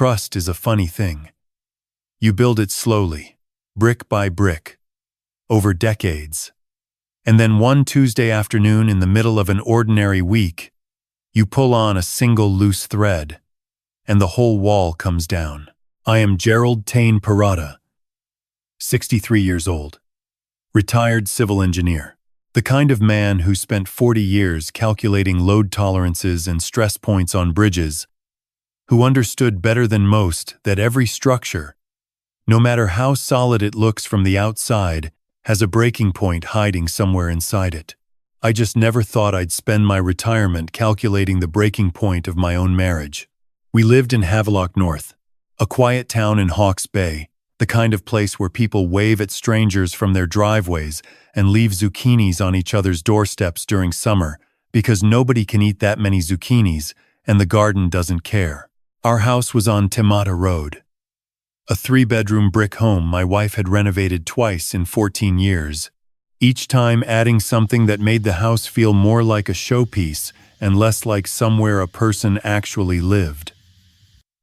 trust is a funny thing. You build it slowly, brick by brick, over decades. And then one Tuesday afternoon in the middle of an ordinary week, you pull on a single loose thread, and the whole wall comes down. I am Gerald Parata, 63 years old, retired civil engineer. The kind of man who spent 40 years calculating load tolerances and stress points on bridges, who understood better than most that every structure, no matter how solid it looks from the outside, has a breaking point hiding somewhere inside it. I just never thought I'd spend my retirement calculating the breaking point of my own marriage. We lived in Havelock North, a quiet town in Hawke's Bay, the kind of place where people wave at strangers from their driveways and leave zucchinis on each other's doorsteps during summer because nobody can eat that many zucchinis and the garden doesn't care. Our house was on Temata Road, a 3-bedroom brick home my wife had renovated twice in 14 years, each time adding something that made the house feel more like a showpiece and less like somewhere a person actually lived.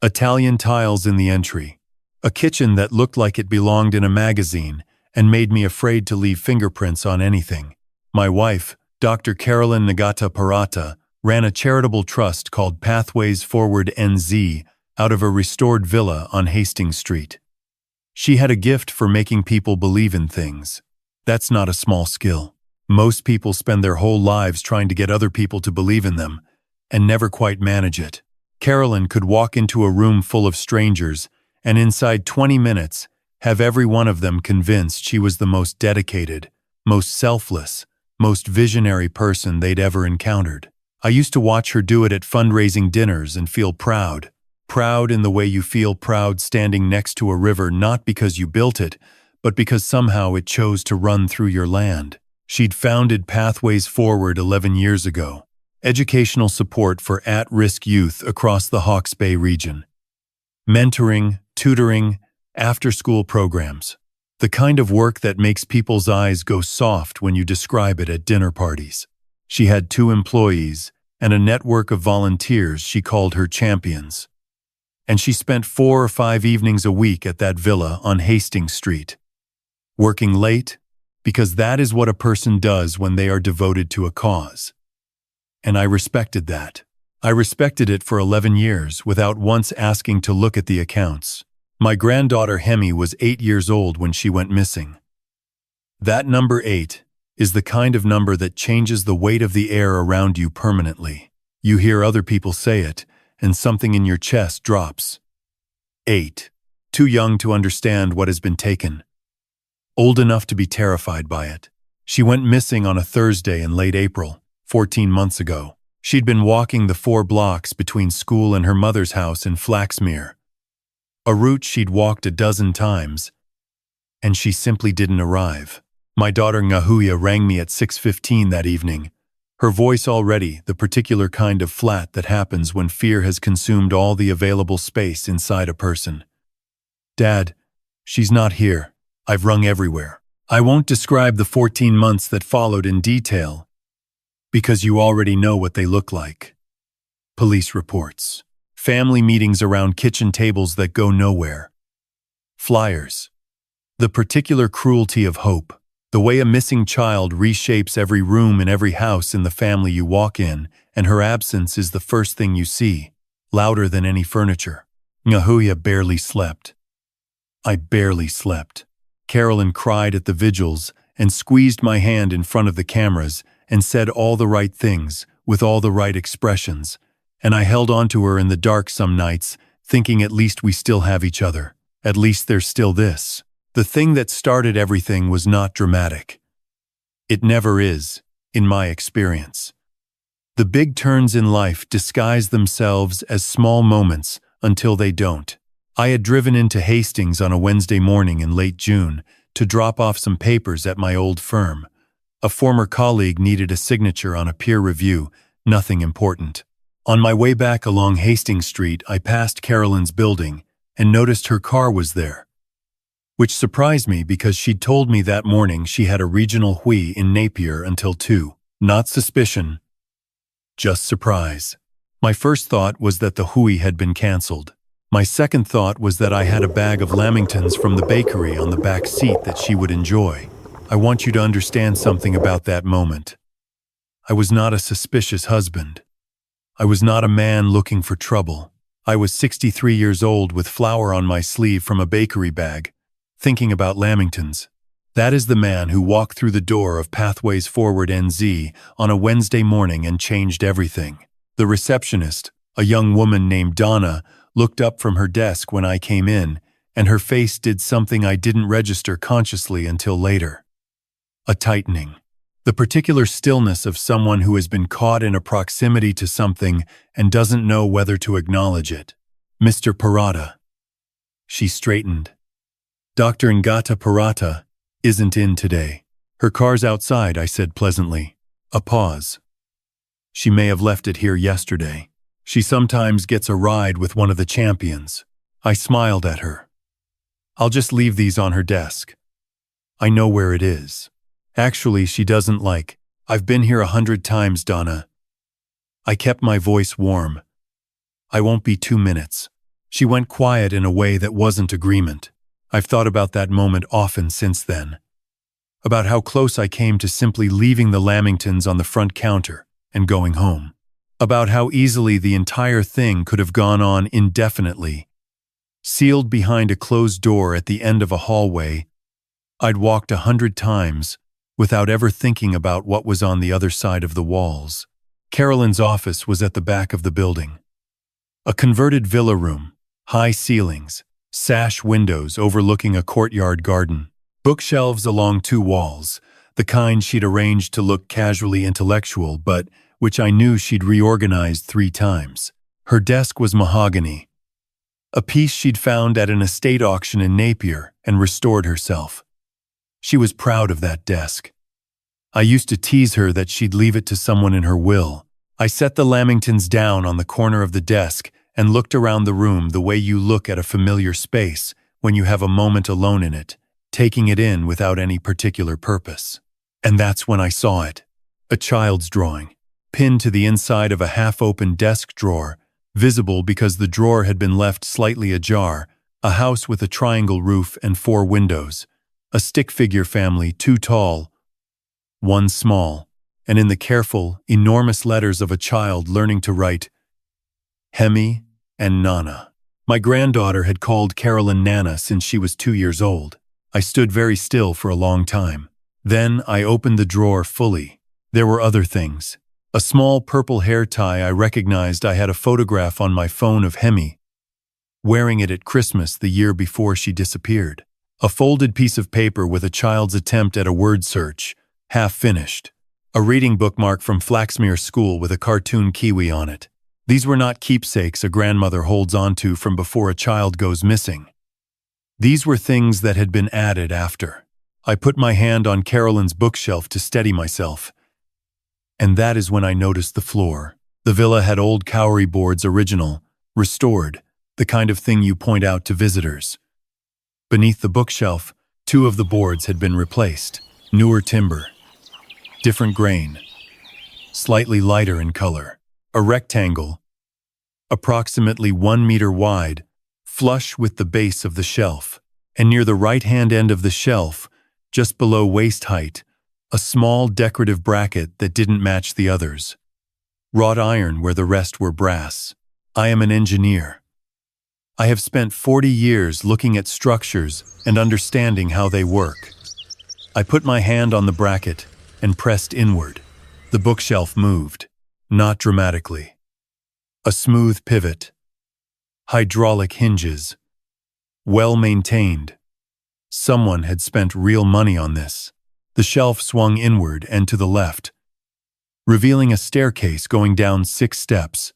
Italian tiles in the entry, a kitchen that looked like it belonged in a magazine and made me afraid to leave fingerprints on anything. My wife, Dr. Gerald Parata, ran a charitable trust called Pathways Forward NZ out of a restored villa on Hastings Street. She had a gift for making people believe in things. That's not a small skill. Most people spend their whole lives trying to get other people to believe in them and never quite manage it. Carolyn could walk into a room full of strangers and inside 20 minutes have every one of them convinced she was the most dedicated, most selfless, most visionary person they'd ever encountered. I used to watch her do it at fundraising dinners and feel proud. Proud in the way you feel proud standing next to a river not because you built it, but because somehow it chose to run through your land. She'd founded Pathways Forward 11 years ago, educational support for at-risk youth across the Hawke's Bay region. Mentoring, tutoring, after-school programs. The kind of work that makes people's eyes go soft when you describe it at dinner parties. She had 2 employees and a network of volunteers she called her champions. And she spent 4 or 5 evenings a week at that villa on Hastings Street, working late, because that is what a person does when they are devoted to a cause. And I respected that. I respected it for 11 years without once asking to look at the accounts. My granddaughter Hemi was 8 years old when she went missing. That number 8 is the kind of number that changes the weight of the air around you permanently. You hear other people say it, and something in your chest drops. 8. Too young to understand what has been taken. Old enough to be terrified by it. She went missing on a Thursday in late April, 14 months ago. She'd been walking the 4 blocks between school and her mother's house in Flaxmere, a route she'd walked a dozen times, and she simply didn't arrive. My daughter Ngahuya rang me at 6:15 that evening, her voice already the particular kind of flat that happens when fear has consumed all the available space inside a person. "Dad, she's not here. I've rung everywhere." I won't describe the 14 months that followed in detail, because you already know what they look like. Police reports. Family meetings around kitchen tables that go nowhere. Flyers. The particular cruelty of hope. The way a missing child reshapes every room in every house in the family you walk in, and her absence is the first thing you see, louder than any furniture. Ngahuya barely slept. I barely slept. Carolyn cried at the vigils and squeezed my hand in front of the cameras and said all the right things with all the right expressions, and I held on to her in the dark some nights, thinking at least we still have each other. At least there's still this. The thing that started everything was not dramatic. It never is, in my experience. The big turns in life disguise themselves as small moments until they don't. I had driven into Hastings on a Wednesday morning in late June to drop off some papers at my old firm. A former colleague needed a signature on a peer review, nothing important. On my way back along Hastings Street, I passed Carolyn's building and noticed her car was there, which surprised me because she'd told me that morning she had a regional hui in Napier until 2. Not suspicion, just surprise. My first thought was that the hui had been cancelled. My second thought was that I had a bag of Lamingtons from the bakery on the back seat that she would enjoy. I want you to understand something about that moment. I was not a suspicious husband. I was not a man looking for trouble. I was 63 years old with flour on my sleeve from a bakery bag, thinking about Lamingtons. That is the man who walked through the door of Pathways Forward NZ on a Wednesday morning and changed everything. The receptionist, a young woman named Donna, looked up from her desk when I came in, and her face did something I didn't register consciously until later. A tightening. The particular stillness of someone who has been caught in a proximity to something and doesn't know whether to acknowledge it. Mr. Parata. She straightened. Dr. Ngata Parata isn't in today. Her car's outside, I said pleasantly. A pause. She may have left it here yesterday. She sometimes gets a ride with one of the champions. I smiled at her. I'll just leave these on her desk. I know where it is. Actually, she doesn't like. I've been here 100 times, Donna. I kept my voice warm. I won't be 2 minutes. She went quiet in a way that wasn't agreement. I've thought about that moment often since then. About how close I came to simply leaving the Lamingtons on the front counter and going home. About how easily the entire thing could have gone on indefinitely. Sealed behind a closed door at the end of a hallway, I'd walked 100 times without ever thinking about what was on the other side of the walls. Carolyn's office was at the back of the building. A converted villa room, high ceilings, sash windows overlooking a courtyard garden, bookshelves along 2 walls, the kind she'd arranged to look casually intellectual, but which I knew she'd reorganized 3 times. Her desk was mahogany, a piece she'd found at an estate auction in Napier and restored herself. She was proud of that desk. I used to tease her that she'd leave it to someone in her will. I set the Lamingtons down on the corner of the desk and looked around the room the way you look at a familiar space when you have a moment alone in it, taking it in without any particular purpose. And that's when I saw it. A child's drawing, pinned to the inside of a half-open desk drawer, visible because the drawer had been left slightly ajar, a house with a triangle roof and 4 windows. A stick figure family, 2 tall, 1 small, and in the careful, enormous letters of a child learning to write, Hemi and Nana. My granddaughter had called Carolyn Nana since she was 2 years old. I stood very still for a long time. Then I opened the drawer fully. There were other things. A small purple hair tie. I recognized I had a photograph on my phone of Hemi, wearing it at Christmas the year before she disappeared. A folded piece of paper with a child's attempt at a word search, half finished. A reading bookmark from Flaxmere School with a cartoon kiwi on it. These were not keepsakes a grandmother holds onto from before a child goes missing. These were things that had been added after. I put my hand on Carolyn's bookshelf to steady myself. And that is when I noticed the floor. The villa had old cowrie boards, original, restored, the kind of thing you point out to visitors. Beneath the bookshelf, 2 of the boards had been replaced. Newer timber. Different grain. Slightly lighter in color. A rectangle, approximately 1 meter wide, flush with the base of the shelf. And near the right-hand end of the shelf, just below waist height, a small decorative bracket that didn't match the others. Wrought iron where the rest were brass. I am an engineer. I have spent 40 years looking at structures and understanding how they work. I put my hand on the bracket and pressed inward. The bookshelf moved, not dramatically. A smooth pivot. Hydraulic hinges. Well maintained. Someone had spent real money on this. The shelf swung inward and to the left, revealing a staircase going down 6 steps.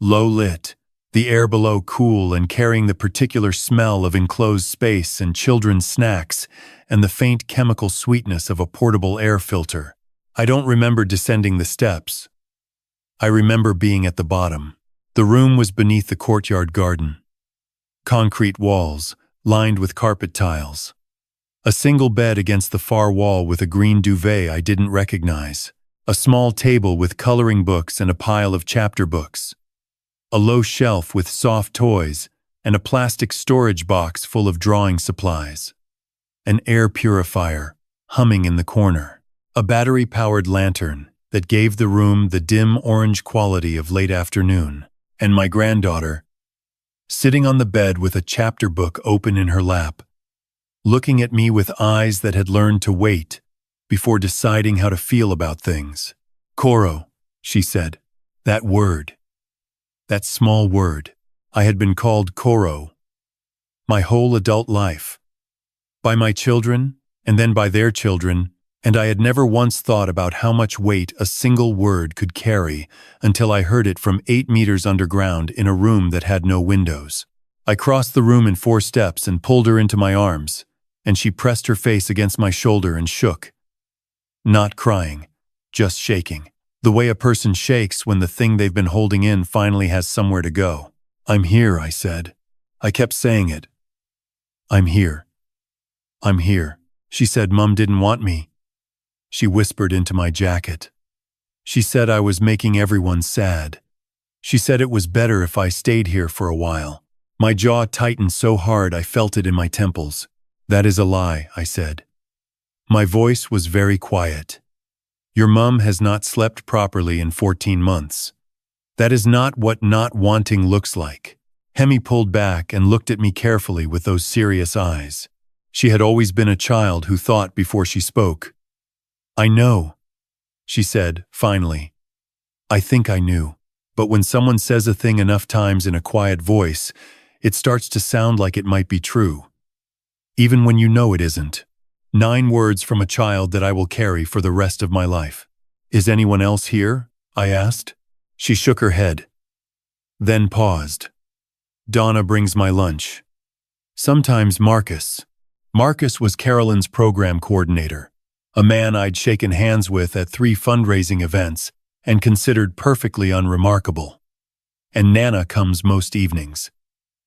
Low lit. The air below cool and carrying the particular smell of enclosed space and children's snacks and the faint chemical sweetness of a portable air filter. I don't remember descending the steps. I remember being at the bottom. The room was beneath the courtyard garden. Concrete walls, lined with carpet tiles. A single bed against the far wall with a green duvet I didn't recognize. A small table with coloring books and a pile of chapter books. A low shelf with soft toys and a plastic storage box full of drawing supplies. An air purifier humming in the corner. A battery-powered lantern that gave the room the dim orange quality of late afternoon. And my granddaughter, sitting on the bed with a chapter book open in her lap, looking at me with eyes that had learned to wait before deciding how to feel about things. "Koro," she said. That word. That small word. I had been called Koro my whole adult life. By my children, and then by their children, and I had never once thought about how much weight a single word could carry until I heard it from 8 meters underground in a room that had no windows. I crossed the room in 4 steps and pulled her into my arms, and she pressed her face against my shoulder and shook. Not crying, just shaking. The way a person shakes when the thing they've been holding in finally has somewhere to go. "I'm here," I said. I kept saying it. "I'm here. I'm here." She said Mum didn't want me. She whispered into my jacket. She said I was making everyone sad. She said it was better if I stayed here for a while. My jaw tightened so hard I felt it in my temples. "That is a lie," I said. My voice was very quiet. "Your mum has not slept properly in 14 months. That is not what not wanting looks like." Hemi pulled back and looked at me carefully with those serious eyes. She had always been a child who thought before she spoke. "I know," she said, finally. "I think I knew. But when someone says a thing enough times in a quiet voice, it starts to sound like it might be true. Even when you know it isn't. 9 words from a child that I will carry for the rest of my life. "Is anyone else here?" I asked. She shook her head. Then paused. "Donna brings my lunch. Sometimes Marcus." Marcus was Carolyn's program coordinator, a man I'd shaken hands with at 3 fundraising events and considered perfectly unremarkable. "And Nana comes most evenings.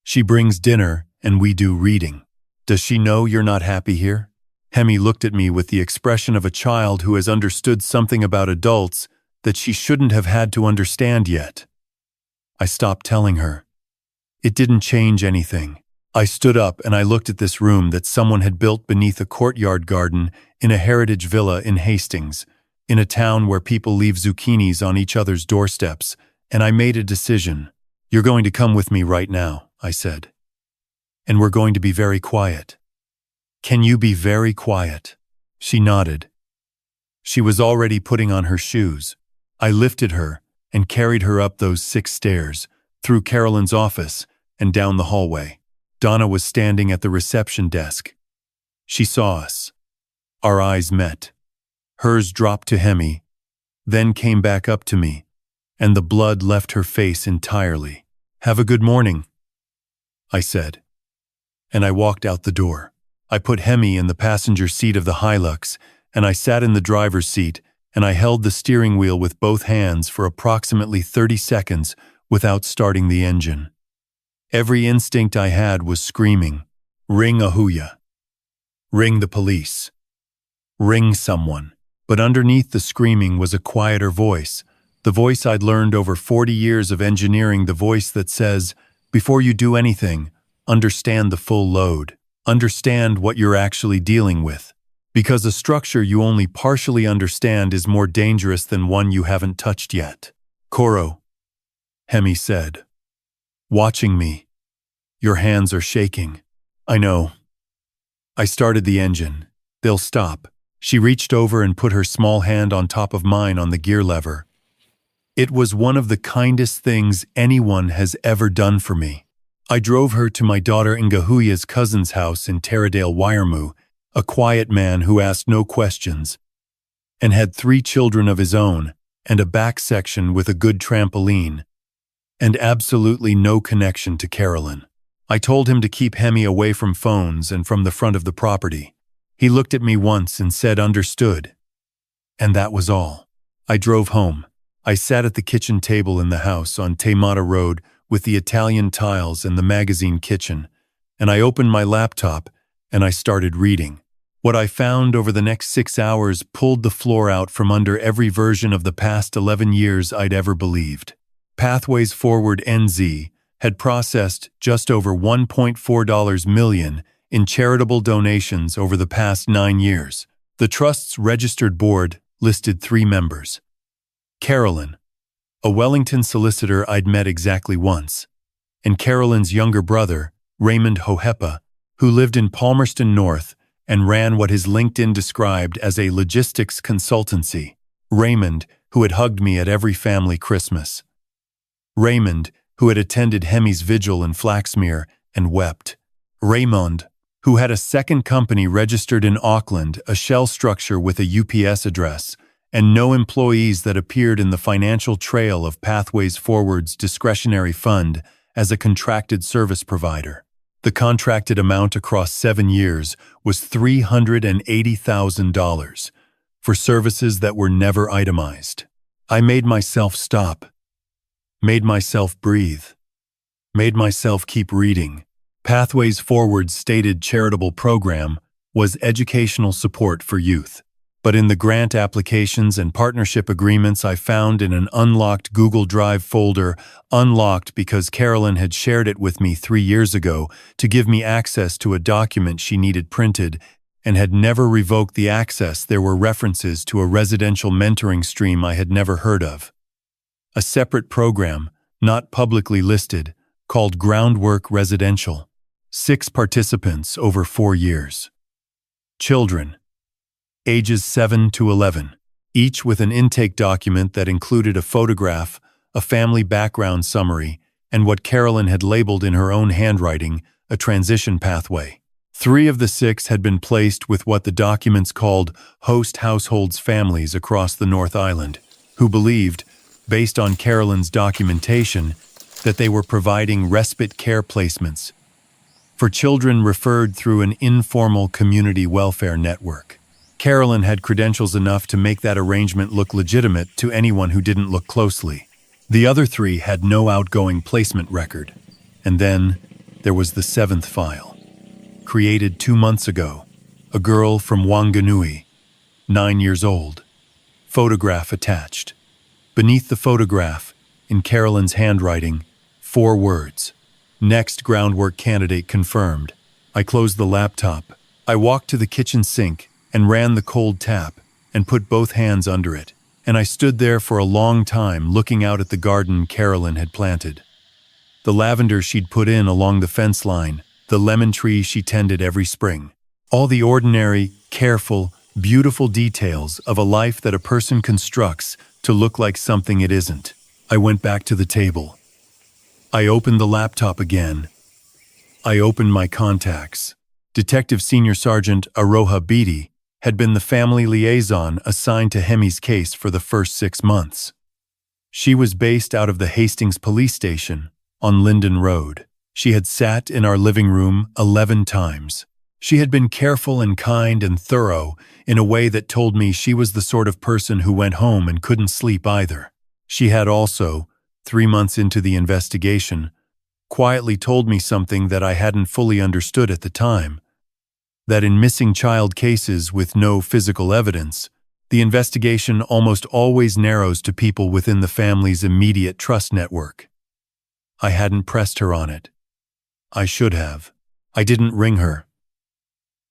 She brings dinner and we do reading." "Does she know you're not happy here?" Hemi looked at me with the expression of a child who has understood something about adults that she shouldn't have had to understand yet. I stopped telling her. It didn't change anything. I stood up and I looked at this room that someone had built beneath a courtyard garden in a heritage villa in Hastings, in a town where people leave zucchinis on each other's doorsteps, and I made a decision. "You're going to come with me right now," I said. "And we're going to be very quiet." "Can you be very quiet?" She nodded. She was already putting on her shoes. I lifted her and carried her up those 6 stairs, through Carolyn's office, and down the hallway. Donna was standing at the reception desk. She saw us. Our eyes met. Hers dropped to Hemi, then came back up to me, and the blood left her face entirely. "Have a good morning," I said. And I walked out the door. I put Hemi in the passenger seat of the Hilux, and I sat in the driver's seat, and I held the steering wheel with both hands for approximately 30 seconds without starting the engine. Every instinct I had was screaming, "Ring Ahuya. Ring the police. Ring someone." But underneath the screaming was a quieter voice, the voice I'd learned over 40 years of engineering, the voice that says, "Before you do anything, understand the full load. Understand what you're actually dealing with. Because a structure you only partially understand is more dangerous than one you haven't touched yet." "Koro," Hemi said, watching me. "Your hands are shaking." "I know." I started the engine. "They'll stop." She reached over and put her small hand on top of mine on the gear lever. It was one of the kindest things anyone has ever done for me. I drove her to my daughter Ngahuya's cousin's house in Taradale, Wairemu, a quiet man who asked no questions, and had 3 children of his own, and a back section with a good trampoline, and absolutely no connection to Carolyn. I told him to keep Hemi away from phones and from the front of the property. He looked at me once and said, "Understood." And that was all. I drove home. I sat at the kitchen table in the house on Taymata Road with the Italian tiles and the magazine kitchen, and I opened my laptop and I started reading. What I found over the next 6 hours pulled the floor out from under every version of the past 11 years I'd ever believed. Pathways Forward NZ had processed just over $1.4 million in charitable donations over the past 9 years. The Trust's registered board listed 3 members. Carolyn, a Wellington solicitor I'd met exactly once, and Carolyn's younger brother, Raymond Hohepa, who lived in Palmerston North and ran what his LinkedIn described as a logistics consultancy. Raymond, who had hugged me at every family Christmas. Raymond, who had attended Hemi's vigil in Flaxmere and wept. Raymond, who had a second company registered in Auckland, a shell structure with a UPS address, and no employees that appeared in the financial trail of Pathways Forward's discretionary fund as a contracted service provider. The contracted amount across 7 years was $380,000 for services that were never itemized. I made myself stop, made myself breathe, made myself keep reading. Pathways Forward's stated charitable program was educational support for youth. But in the grant applications and partnership agreements I found in an unlocked Google Drive folder, unlocked because Carolyn had shared it with me 3 years ago to give me access to a document she needed printed, and had never revoked the access, there were references to a residential mentoring stream I had never heard of. A separate program, not publicly listed, called Groundwork Residential. 6 participants over 4 years. Children, ages 7 to 11, each with an intake document that included a photograph, a family background summary, and what Carolyn had labeled in her own handwriting, a transition pathway. 3 of the 6 had been placed with what the documents called host households families across the North Island, who believed, based on Carolyn's documentation, that they were providing respite care placements for children referred through an informal community welfare network. Carolyn had credentials enough to make that arrangement look legitimate to anyone who didn't look closely. The other 3 had no outgoing placement record. And then there was the 7th file. Created 2 months ago. A girl from Wanganui, 9 years old. Photograph attached. Beneath the photograph, in Carolyn's handwriting, 4 words. Next groundwork candidate confirmed. I closed the laptop. I walked to the kitchen sink and ran the cold tap and put both hands under it. And I stood there for a long time looking out at the garden Carolyn had planted. The lavender she'd put in along the fence line, the lemon tree she tended every spring. All the ordinary, careful, beautiful details of a life that a person constructs to look like something it isn't. I went back to the table. I opened the laptop again. I opened my contacts. Detective Senior Sergeant Aroha Beatty had been the family liaison assigned to Hemi's case for the first 6 months. She was based out of the Hastings police station on Linden Road. She had sat in our living room 11 times. She had been careful and kind and thorough in a way that told me she was the sort of person who went home and couldn't sleep either. She had also, 3 months into the investigation, quietly told me something that I hadn't fully understood at the time, that in missing child cases with no physical evidence, the investigation almost always narrows to people within the family's immediate trust network. I hadn't pressed her on it. I should have. I didn't ring her.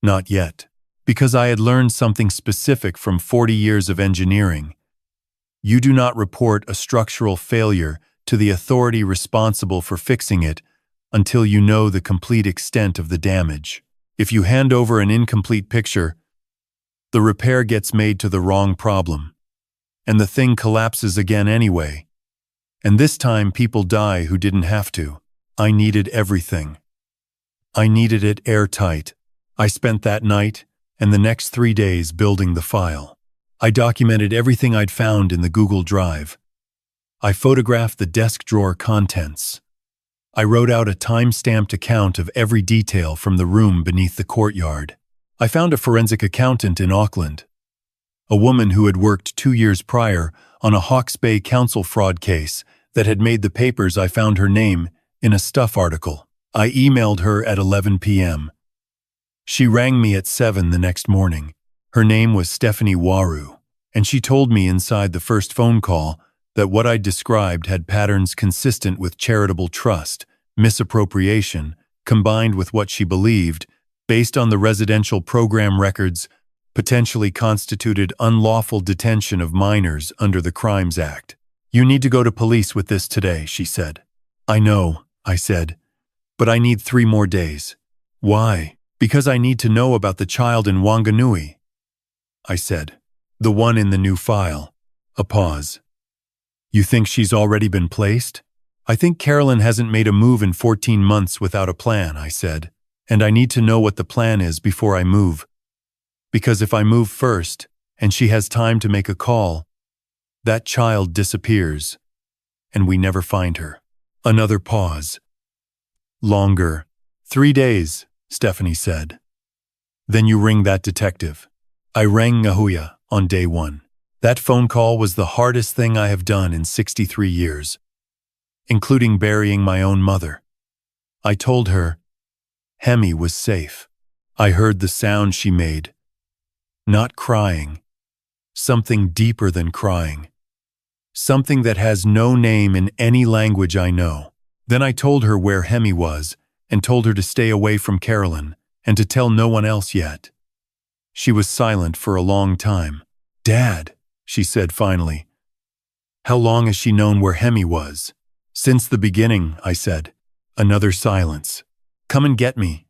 Not yet, because I had learned something specific from 40 years of engineering. You do not report a structural failure to the authority responsible for fixing it until you know the complete extent of the damage. If you hand over an incomplete picture, the repair gets made to the wrong problem, and the thing collapses again anyway. And this time people die who didn't have to. I needed everything. I needed it airtight. I spent that night and the next 3 days building the file. I documented everything I'd found in the Google Drive. I photographed the desk drawer contents. I wrote out a time-stamped account of every detail from the room beneath the courtyard. I found a forensic accountant in Auckland, a woman who had worked 2 years prior on a Hawke's Bay council fraud case that had made the papers. I found her name in a Stuff article. I emailed her at 11 p.m. She rang me at 7 the next morning. Her name was Stephanie Waru, and she told me inside the first phone call that what I'd described had patterns consistent with charitable trust misappropriation, combined with what she believed, based on the residential program records, potentially constituted unlawful detention of minors under the Crimes Act. "You need to go to police with this today," she said. "I know," I said, "but I need 3 more days." "Why?" "Because I need to know about the child in Wanganui," I said. "The one in the new file." A pause. "You think she's already been placed?" "I think Carolyn hasn't made a move in 14 months without a plan," I said. "And I need to know what the plan is before I move. Because if I move first, and she has time to make a call, that child disappears, and we never find her." Another pause. Longer. 3 days, Stephanie said. "Then you ring that detective." I rang Ngahuia on day 1. That phone call was the hardest thing I have done in 63 years, including burying my own mother. I told her Hemi was safe. I heard the sound she made. Not crying. Something deeper than crying. Something that has no name in any language I know. Then I told her where Hemi was, and told her to stay away from Carolyn, and to tell no one else yet. She was silent for a long time. "Dad," she said finally, "how long has she known where Hemi was?" "Since the beginning," I said. Another silence. "Come and get me."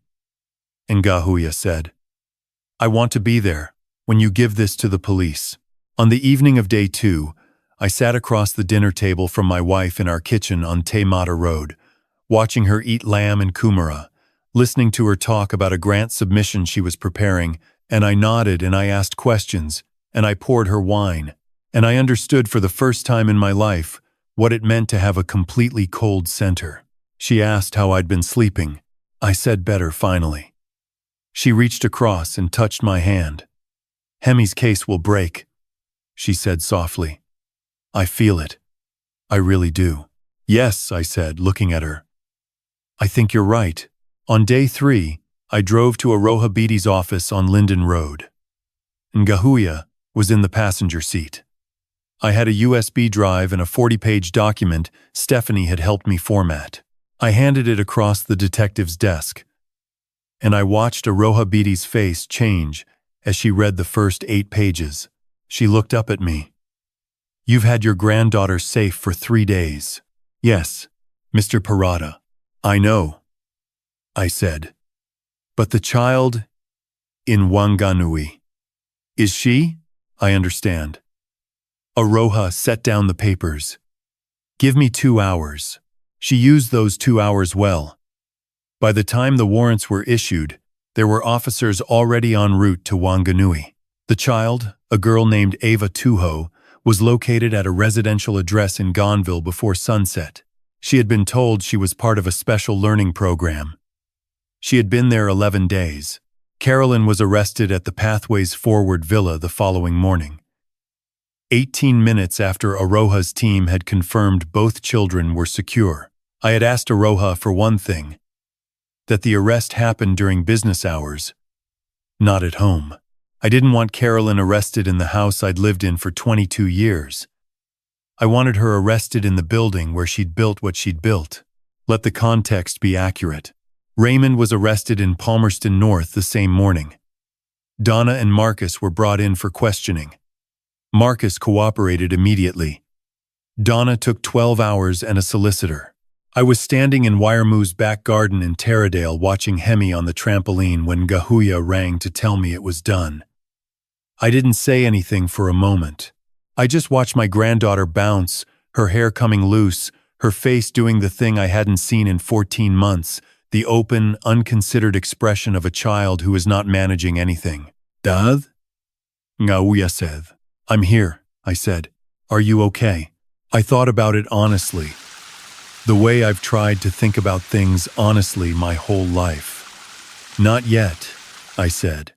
And Ngahuia said, "I want to be there when you give this to the police." On the evening of day 2, I sat across the dinner table from my wife in our kitchen on Te Mata Road, watching her eat lamb and kumara, listening to her talk about a grant submission she was preparing, and I nodded and I asked questions, and I poured her wine, and I understood for the first time in my life what it meant to have a completely cold center. She asked how I'd been sleeping. I said better finally. She reached across and touched my hand. "Hemi's case will break," she said softly. "I feel it. I really do." "Yes," I said, looking at her. "I think you're right." On day 3, I drove to Aroha Beatty's office on Linden Road. Ngahuia was in the passenger seat. I had a USB drive and a 40-page document Stephanie had helped me format. I handed it across the detective's desk, and I watched Aroha Beatty's face change as she read the first 8 pages. She looked up at me. "You've had your granddaughter safe for 3 days." "Yes, Mr. Parata." "I know," I said. "But the child in Wanganui. Is she?" "I understand." Aroha set down the papers. "Give me 2 hours." She used those 2 hours well. By the time the warrants were issued, there were officers already en route to Wanganui. The child, a girl named Ava Tuho, was located at a residential address in Gonville before sunset. She had been told she was part of a special learning program. She had been there 11 days. Carolyn was arrested at the Pathways Forward Villa the following morning. 18 minutes after Aroha's team had confirmed both children were secure. I had asked Aroha for one thing, that the arrest happened during business hours, not at home. I didn't want Carolyn arrested in the house I'd lived in for 22 years. I wanted her arrested in the building where she'd built what she'd built. Let the context be accurate. Raymond was arrested in Palmerston North the same morning. Donna and Marcus were brought in for questioning. Marcus cooperated immediately. Donna took 12 hours and a solicitor. I was standing in Wiremoo's back garden in Taradale watching Hemi on the trampoline when Ngahuia rang to tell me it was done. I didn't say anything for a moment. I just watched my granddaughter bounce, her hair coming loose, her face doing the thing I hadn't seen in 14 months, the open, unconsidered expression of a child who is not managing anything. "Dad?" Ngahuia said. "I'm here," I said. "Are you okay?" I thought about it honestly. The way I've tried to think about things honestly my whole life. "Not yet," I said.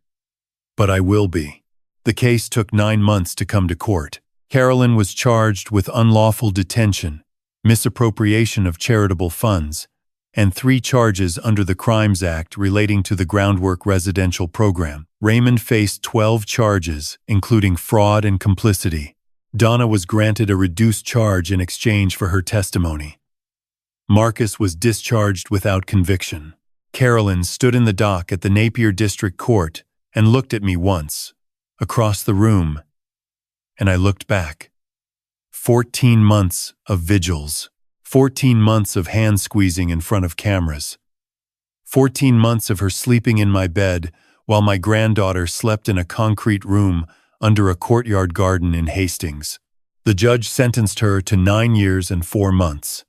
"But I will be." The case took 9 months to come to court. Carolyn was charged with unlawful detention, misappropriation of charitable funds, and 3 charges under the Crimes Act relating to the Groundwork residential program. Raymond faced 12 charges, including fraud and complicity. Donna was granted a reduced charge in exchange for her testimony. Marcus was discharged without conviction. Carolyn stood in the dock at the Napier District Court and looked at me once, across the room, and I looked back. 14 months of vigils. 14 months of hand-squeezing in front of cameras. 14 months of her sleeping in my bed while my granddaughter slept in a concrete room under a courtyard garden in Hastings. The judge sentenced her to 9 years and 4 months.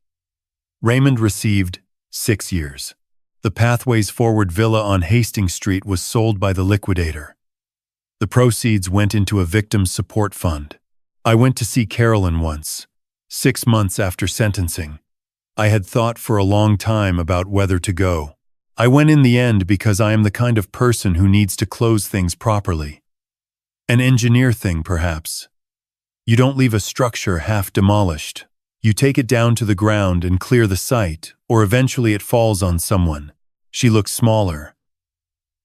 Raymond received 6 years. The Pathways Forward villa on Hastings Street was sold by the liquidator. The proceeds went into a victims' support fund. I went to see Carolyn once, 6 months after sentencing. I had thought for a long time about whether to go. I went in the end because I am the kind of person who needs to close things properly. An engineer thing, perhaps. You don't leave a structure half demolished. You take it down to the ground and clear the site, or eventually it falls on someone. She looked smaller.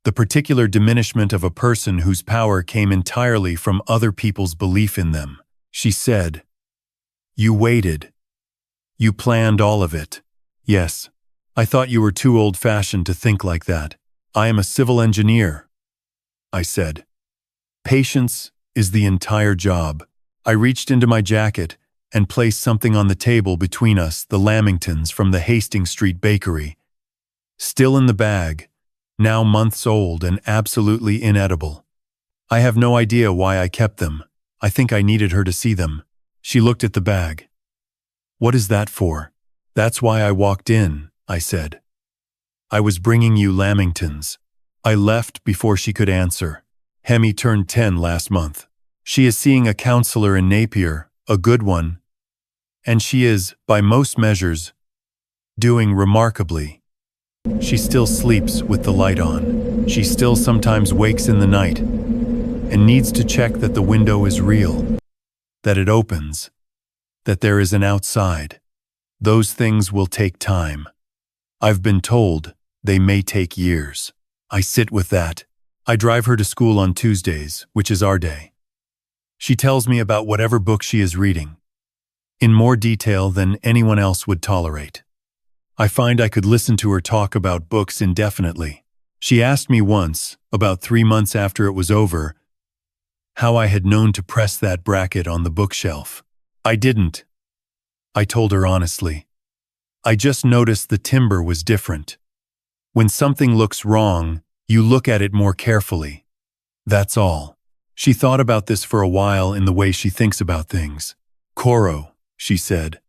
The particular diminishment of a person whose power came entirely from other people's belief in them. She said, "You waited. You planned all of it." "Yes. I thought you were too old-fashioned to think like that. I am a civil engineer," I said. Patience is the entire job. I reached into my jacket and placed something on the table between us, the Lamingtons from the Hastings Street bakery. Still in the bag, now months old and absolutely inedible. I have no idea why I kept them. I think I needed her to see them. She looked at the bag. "What is that for?" "That's why I walked in," I said. "I was bringing you Lamingtons." I left before she could answer. Hemi turned 10 last month. She is seeing a counselor in Napier, a good one, and she is, by most measures, doing remarkably. She still sleeps with the light on. She still sometimes wakes in the night and needs to check that the window is real, that it opens, that there is an outside. Those things will take time. I've been told they may take years. I sit with that. I drive her to school on Tuesdays, which is our day. She tells me about whatever book she is reading, in more detail than anyone else would tolerate. I find I could listen to her talk about books indefinitely. She asked me once, about 3 months after it was over, how I had known to press that bracket on the bookshelf. I didn't. I told her honestly. I just noticed the timber was different. When something looks wrong, you look at it more carefully. That's all. She thought about this for a while in the way she thinks about things. "Coro," she said,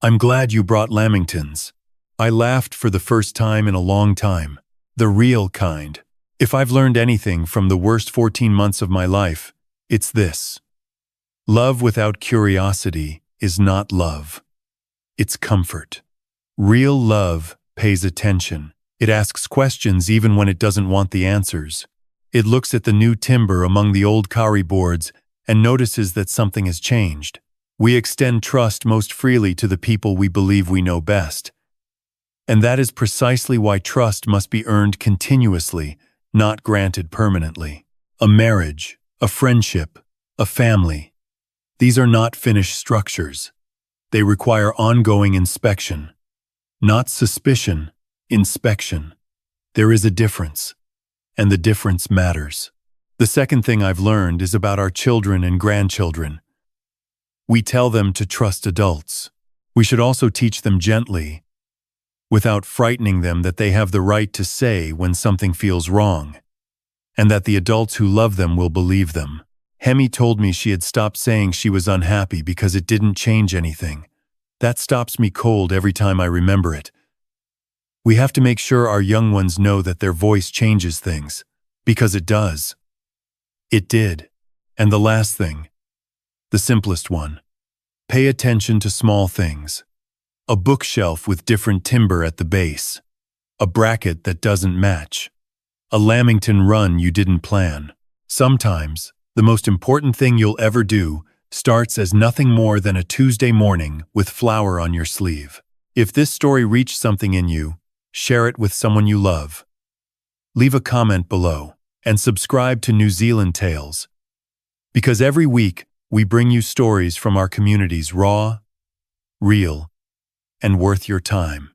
"I'm glad you brought Lamingtons." I laughed for the first time in a long time. The real kind. If I've learned anything from the worst 14 months of my life, it's this. Love without curiosity is not love. It's comfort. Real love pays attention. It asks questions even when it doesn't want the answers. It looks at the new timber among the old kauri boards and notices that something has changed. We extend trust most freely to the people we believe we know best. And that is precisely why trust must be earned continuously, not granted permanently. A marriage, a friendship, a family. These are not finished structures. They require ongoing inspection. Not suspicion, inspection. There is a difference, and the difference matters. The second thing I've learned is about our children and grandchildren. We tell them to trust adults. We should also teach them gently, without frightening them, that they have the right to say when something feels wrong, and that the adults who love them will believe them. Hemi told me she had stopped saying she was unhappy because it didn't change anything. That stops me cold every time I remember it. We have to make sure our young ones know that their voice changes things, because it does. It did. And the last thing, the simplest one. Pay attention to small things. A bookshelf with different timber at the base. A bracket that doesn't match. A Lamington run you didn't plan. Sometimes, the most important thing you'll ever do starts as nothing more than a Tuesday morning with flour on your sleeve. If this story reached something in you, share it with someone you love. Leave a comment below and subscribe to New Zealand Tales. Because every week, we bring you stories from our communities, raw, real, and worth your time.